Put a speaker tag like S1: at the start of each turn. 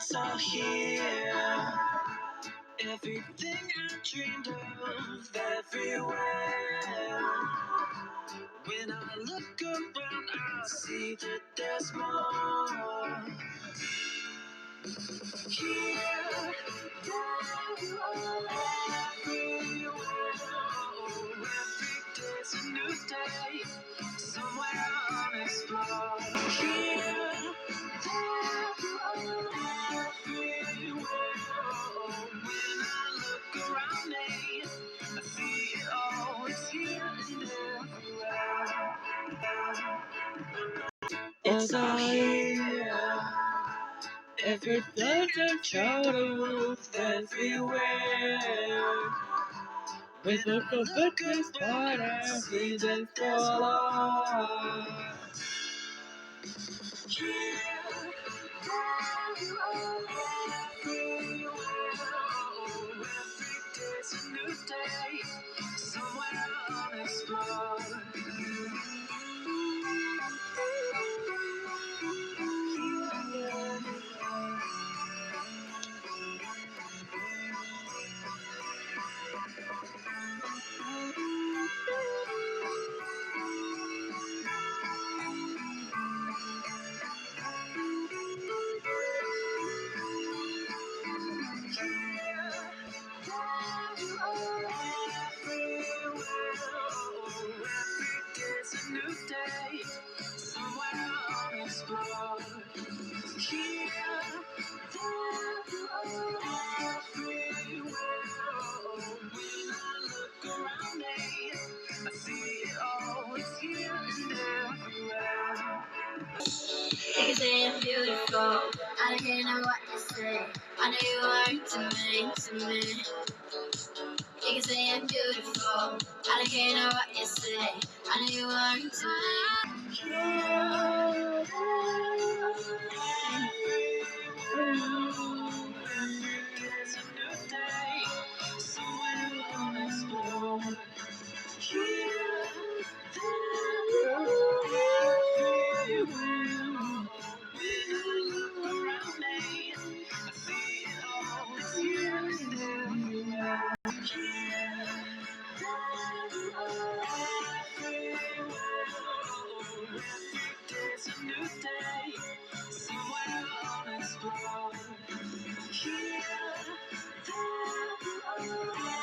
S1: It's all here. Everything I dreamed of, everywhere. When I look around, I see that there's more. Here, there, everywhere. Every day's a new day, somewhere unexplored. Here, there, everywhere. When I look around me, I see it all. It's here and everywhere. It's all here. Everything I try to move everywhere. With a good spot, I see that fall off. Here, everywhere. Every day's a new day, somewhere unexplored. It's a new day, somewhere unexplored. Here, there, everywhere. When I look around me, I see it all. It's here and everywhere. You say I'm beautiful, I don't care know what you say. I know you are to me. You can say I'm beautiful, I don't care know what you say. I know you are to me. It's a new day, somewhere unexplored. Here, there, everywhere. When I look around me, I see it all. It's here and everywhere. Here, there, everywhere. Every day's a new day, somewhere unexplored. Here, there,